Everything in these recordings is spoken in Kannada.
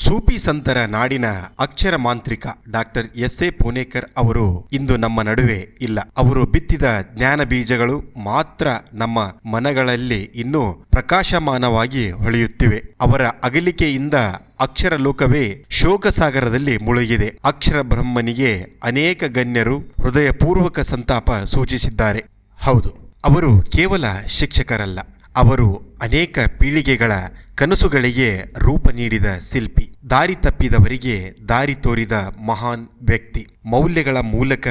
ಸೂಫಿ ಸಂತರ ನಾಡಿನ ಅಕ್ಷರ ಮಾಂತ್ರಿಕ ಡಾಕ್ಟರ್ ಎಸ್.ಎ. ಪೂನೇಕರ್ ಅವರು ಇಂದು ನಮ್ಮ ನಡುವೆ ಇಲ್ಲ. ಅವರು ಬಿತ್ತಿದ ಜ್ಞಾನ ಬೀಜಗಳು ಮಾತ್ರ ನಮ್ಮ ಮನಗಳಲ್ಲಿ ಇನ್ನೂ ಪ್ರಕಾಶಮಾನವಾಗಿ ಹೊಳೆಯುತ್ತಿವೆ. ಅವರ ಅಗಲಿಕೆಯಿಂದ ಅಕ್ಷರ ಲೋಕವೇ ಶೋಕಸಾಗರದಲ್ಲಿ ಮುಳುಗಿದೆ. ಅಕ್ಷರ ಬ್ರಹ್ಮನಿಗೆ ಅನೇಕ ಗಣ್ಯರು ಹೃದಯಪೂರ್ವಕ ಸಂತಾಪ ಸೂಚಿಸಿದ್ದಾರೆ. ಹೌದು, ಅವರು ಕೇವಲ ಶಿಕ್ಷಕರಲ್ಲ, ಅವರು ಅನೇಕ ಪೀಳಿಗೆಗಳ ಕನಸುಗಳಿಗೆ ರೂಪ ನೀಡಿದ ಶಿಲ್ಪಿ, ದಾರಿ ತಪ್ಪಿದವರಿಗೆ ದಾರಿ ತೋರಿದ ಮಹಾನ್ ವ್ಯಕ್ತಿ, ಮೌಲ್ಯಗಳ ಮೂಲಕ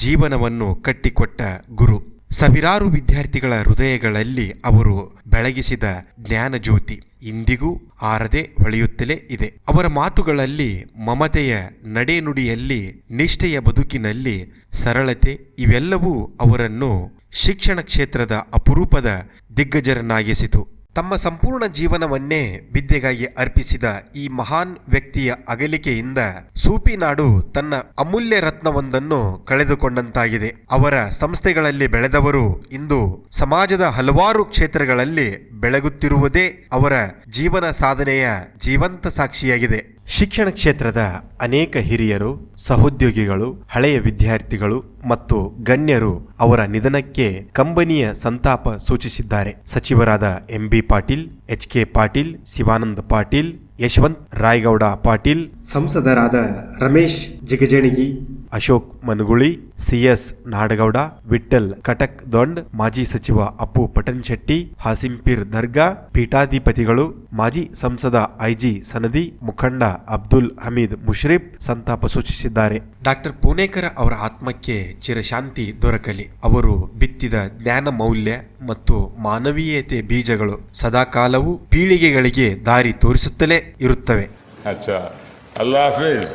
ಜೀವನವನ್ನು ಕಟ್ಟಿಕೊಟ್ಟ ಗುರು. ಸಾವಿರಾರು ವಿದ್ಯಾರ್ಥಿಗಳ ಹೃದಯಗಳಲ್ಲಿ ಅವರು ಬೆಳಗಿಸಿದ ಜ್ಞಾನಜ್ಯೋತಿ ಇಂದಿಗೂ ಆರದೆ ಹೊಳೆಯುತ್ತಲೇ ಇದೆ. ಅವರ ಮಾತುಗಳಲ್ಲಿ ಮಮತೆಯ ನಡೆನುಡಿಯಲ್ಲಿ, ನಿಷ್ಠೆಯ ಬದುಕಿನಲ್ಲಿ ಸರಳತೆ ಇವೆಲ್ಲವೂ ಅವರನ್ನು ಶಿಕ್ಷಣ ಕ್ಷೇತ್ರದ ಅಪರೂಪದ ದಿಗ್ಗಜರನ್ನಾಗಿಸಿತು. ತಮ್ಮ ಸಂಪೂರ್ಣ ಜೀವನವನ್ನೇ ವಿದ್ಯೆಗಾಗಿ ಅರ್ಪಿಸಿದ ಈ ಮಹಾನ್ ವ್ಯಕ್ತಿಯ ಅಗಲಿಕೆಯಿಂದ ಸೂಫಿ ನಾಡು ತನ್ನ ಅಮೂಲ್ಯ ರತ್ನವೊಂದನ್ನು ಕಳೆದುಕೊಂಡಂತಾಗಿದೆ. ಅವರ ಸಂಸ್ಥೆಗಳಲ್ಲಿ ಬೆಳೆದವರು ಇಂದು ಸಮಾಜದ ಹಲವಾರು ಕ್ಷೇತ್ರಗಳಲ್ಲಿ ಬೆಳಗುತ್ತಿರುವುದೇ ಅವರ ಜೀವನ ಸಾಧನೆಯ ಜೀವಂತ ಸಾಕ್ಷಿಯಾಗಿದೆ. ಶಿಕ್ಷಣ ಕ್ಷೇತ್ರದ ಅನೇಕ ಹಿರಿಯರು, ಸಹೋದ್ಯೋಗಿಗಳು, ಹಳೆಯ ವಿದ್ಯಾರ್ಥಿಗಳು ಮತ್ತು ಗಣ್ಯರು ಅವರ ನಿಧನಕ್ಕೆ ಕಂಬನಿಯ ಸಂತಾಪ ಸೂಚಿಸಿದ್ದಾರೆ. ಸಚಿವರಾದ ಎಂ.ಬಿ. ಪಾಟೀಲ್, ಎಚ್.ಕೆ. ಪಾಟೀಲ್, ಶಿವಾನಂದ ಪಾಟೀಲ್, ಯಶವಂತ್ ರಾಯಗೌಡ ಪಾಟೀಲ್, ಸಂಸದರಾದ ರಮೇಶ್ ಜಿಗಜಿಣಗಿ, ಅಶೋಕ್ ಮನಗುಳಿ, ಸಿ.ಎಸ್. ನಾಡಗೌಡ, ವಿಠ್ಠಲ್ ಕಟಕ್ ದೊಂಡ್, ಮಾಜಿ ಸಚಿವ ಅಪ್ಪು ಪಟನ್ಶೆಟ್ಟಿ, ಹಾಸಿಂಪೀರ್ ದರ್ಗಾ, ಪೀಠಾಧಿಪತಿಗಳು, ಮಾಜಿ ಸಂಸದ ಐ.ಜಿ. ಸನದಿ, ಮುಖಂಡ ಅಬ್ದುಲ್ ಹಮೀದ್ ಮುಷ್ರಿಫ್ ಸಂತಾಪ ಸೂಚಿಸಿದ್ದಾರೆ. ಡಾಕ್ಟರ್ ಪೂನೇಕರ್ ಅವರ ಆತ್ಮಕ್ಕೆ ಚಿರಶಾಂತಿ ದೊರಕಲಿ. ಅವರು ಬಿತ್ತಿದ ಜ್ಞಾನ ಮೌಲ್ಯ ಮತ್ತು ಮಾನವೀಯತೆ ಬೀಜಗಳು ಸದಾಕಾಲವೂ ಪೀಳಿಗೆಗಳಿಗೆ ದಾರಿ ತೋರಿಸುತ್ತಲೇ ಇರುತ್ತವೆ. ಅಲ್ಲಾ ಹಾಫಿಜ್.